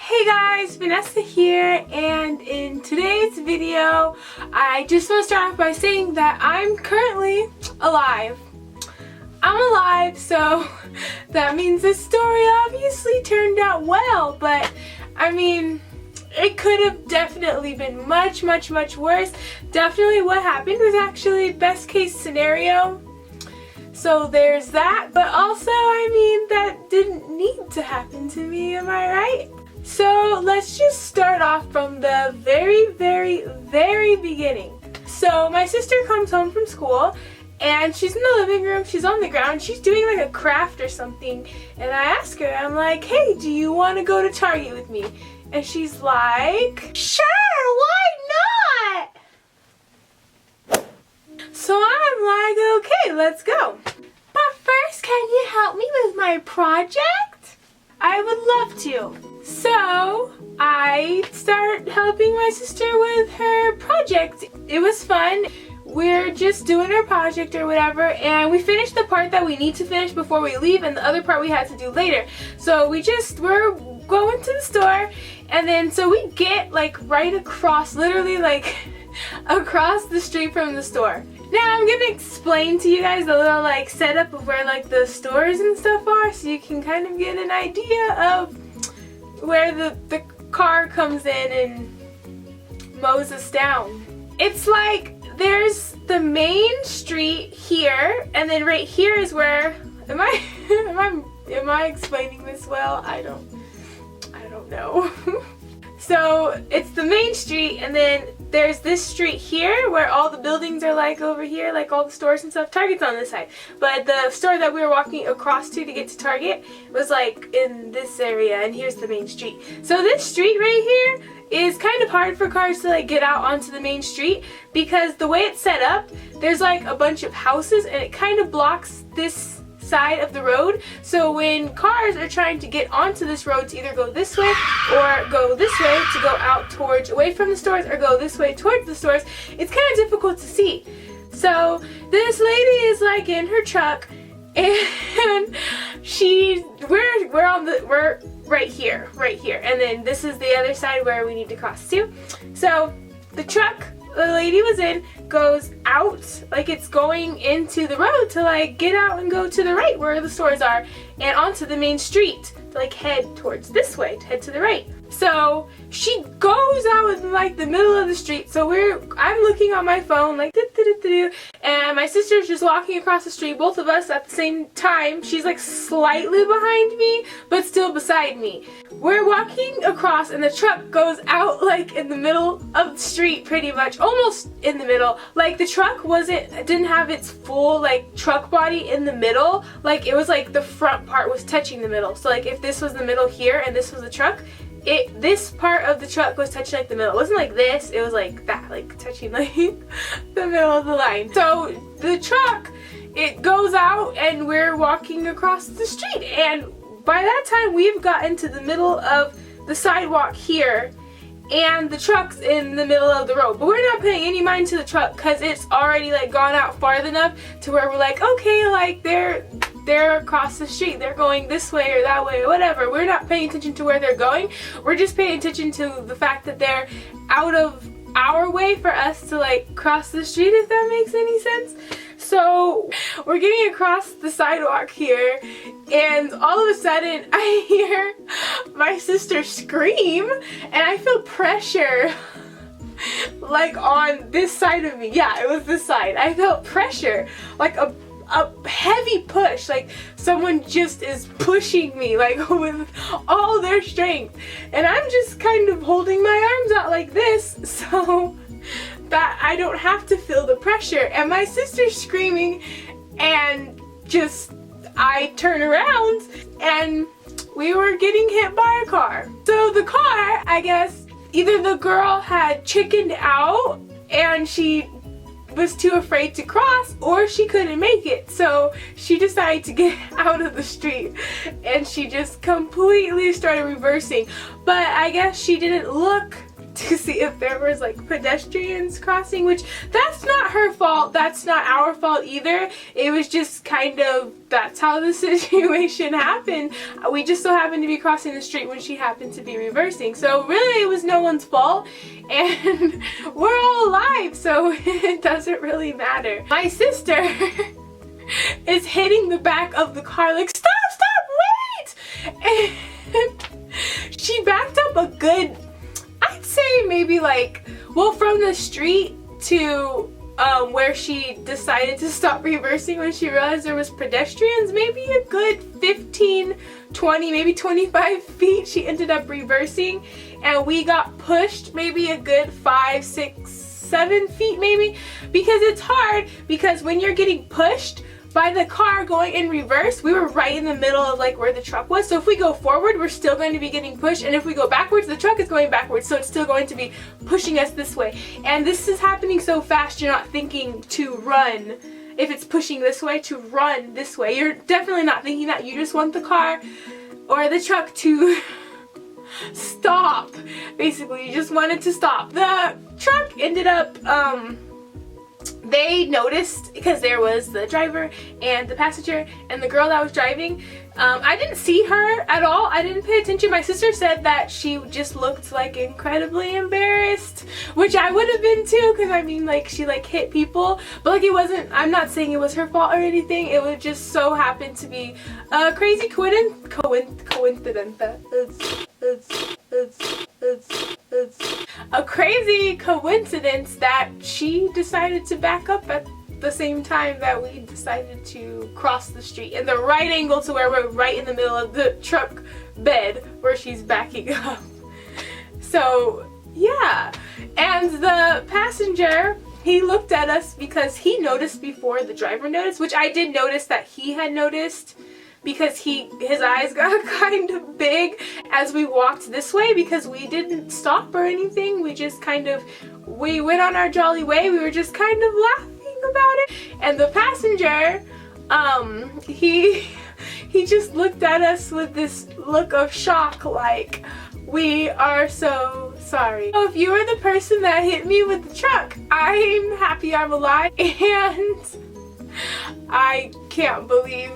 Hey guys, Vanessa here, and in today's video I just want to start off by saying that I'm currently alive. I'm alive, so that means the story obviously turned out well, but I mean, it could have definitely been much worse. Definitely what happened was actually best case scenario. So there's that, but also, I mean, that didn't need to happen to me, am I right? So let's just start off from the very beginning. So my sister comes home from school and she's in the living room, she's on the ground, she's doing like a craft or something, and I ask her, I'm like, hey, do you want to go to Target with me? And she's like, sure, why not? So I'm like, okay, let's go. But first, can you help me with my project? I would love to. So I start helping my sister with her project. It was fun. We're just doing our project or whatever, and we finished the part that we need to finish before we leave, and the other part we had to do later. So we're going to the store, and then so we get like right across, literally like across the street from the store. Now I'm gonna explain to you guys a little like setup of where like the stores and stuff are, so you can kind of get an idea of where the car comes in and mows us down. It's like there's the main street here, and then right here is where am I explaining this well? I don't know. So it's the main street, and then there's this street here where all the buildings are like over here, like all the stores and stuff. Target's on this side, but the store that we were walking across to get to Target was like in this area, and here's the main street. So this street right here is kind of hard for cars to like get out onto the main street, because the way it's set up, there's like a bunch of houses and it kind of blocks this side of the road. So when cars are trying to get onto this road to either go this way or go this way to go out towards away from the stores, or go this way towards the stores, it's kind of difficult to see. So this lady is like in her truck, and we're right here, and then this is the other side where we need to cross to. So the truck the lady was in goes out, like it's going into the road to like get out and go to the right where the stores are, and onto the main street to like head towards this way, to head to the right. So she goes out in like the middle of the street. So I'm looking on my phone like and my sister's just walking across the street, both of us at the same time. She's like slightly behind me, but still beside me. We're walking across, and the truck goes out like in the middle of the street, pretty much, almost in the middle. Like the truck didn't have its full like truck body in the middle. Like it was like the front part was touching the middle. So like if this was the middle here and this was the truck, this part of the truck was touching like the middle. It wasn't like this, it was like that, like touching like the middle of the line. So the truck, it goes out, and we're walking across the street, and by that time we've gotten to the middle of the sidewalk here, and the truck's in the middle of the road. But we're not paying any mind to the truck, because it's already like gone out far enough to where we're like, okay, like they're across the street, they're going this way or that way or whatever. We're not paying attention to where they're going. We're just paying attention to the fact that they're out of our way for us to like cross the street, if that makes any sense. So we're getting across the sidewalk here, and all of a sudden I hear my sister scream, and I feel pressure like on this side of me. Yeah, it was this side. I felt pressure, like a heavy push, like someone just is pushing me like with all their strength, and I'm just kind of holding my arms out like this so that I don't have to feel the pressure. And my sister's screaming, and just I turn around, and we were getting hit by a car. So the car, I guess either the girl had chickened out and she was too afraid to cross, or she couldn't make it. So she decided to get out of the street, and she just completely started reversing. But I guess she didn't look to see if there was like pedestrians crossing, which that's not her fault, that's not our fault either. It was just kind of, that's how the situation happened. We just so happened to be crossing the street when she happened to be reversing. So really it was no one's fault, and we're all alive, so it doesn't really matter. My sister is hitting the back of the car like, stop, wait! And she backed up a good, I'd say maybe like, well, from the street to where she decided to stop reversing when she realized there was pedestrians, maybe a good 15, 20, maybe 25 feet she ended up reversing, and we got pushed maybe a good 5, 6, 7 feet maybe, because it's hard, because when you're getting pushed by the car going in reverse, we were right in the middle of like where the truck was, so if we go forward we're still going to be getting pushed, and if we go backwards the truck is going backwards, so it's still going to be pushing us this way. And this is happening so fast you're not thinking to run. If it's pushing this way, to run this way, you're definitely not thinking that. You just want the car or the truck to stop. Basically you just want it to stop. The truck ended up they noticed, because there was the driver and the passenger and the girl that was driving. I didn't see her at all. I didn't pay attention. My sister said that she just looked like incredibly embarrassed, which I would have been too, because I mean, like, she like hit people, but like it wasn't, I'm not saying it was her fault or anything. It would just so happen to be a crazy coincidence that she decided to back up at the same time that we decided to cross the street in the right angle to where we're right in the middle of the truck bed where she's backing up. So yeah, and the passenger, he looked at us because he noticed before the driver noticed, which I did notice that he had noticed, because his eyes got kind of big as we walked this way, because we didn't stop or anything. We just kind of, we went on our jolly way. We were just kind of laughing about it. And the passenger, he just looked at us with this look of shock, like, we are so sorry. So if you were the person that hit me with the truck, I'm happy I'm alive, and I can't believe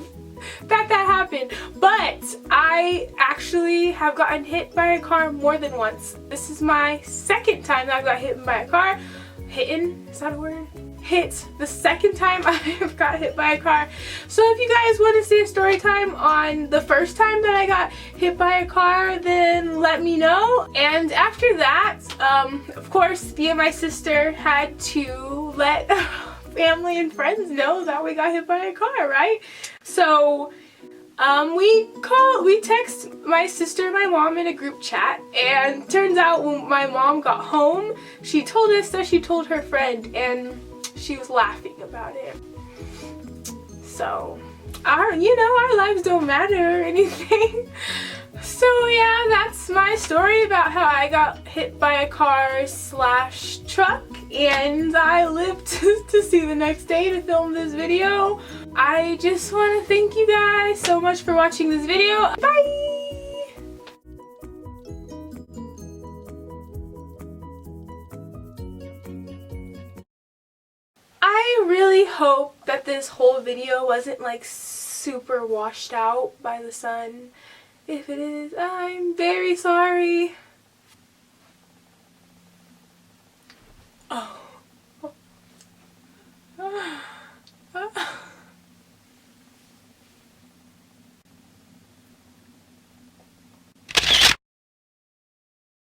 that happened. But I actually have gotten hit by a car more than once. This is my second time that I got hit by a car. Hitten? Is that a word? Hit. The second time I've got hit by a car. So if you guys want to see a story time on the first time that I got hit by a car, then let me know. And after that, of course, me and my sister had to let family and friends know that we got hit by a car, right? So we text my sister and my mom in a group chat, and turns out when my mom got home, she told us that she told her friend, and she was laughing about it. So our lives don't matter or anything. So yeah, that's my story about how I got hit by a car / truck, and I lived to see the next day to film this video. I just want to thank you guys so much for watching this video. Bye! I really hope that this whole video wasn't like super washed out by the sun. If it is, I'm very sorry. Oh.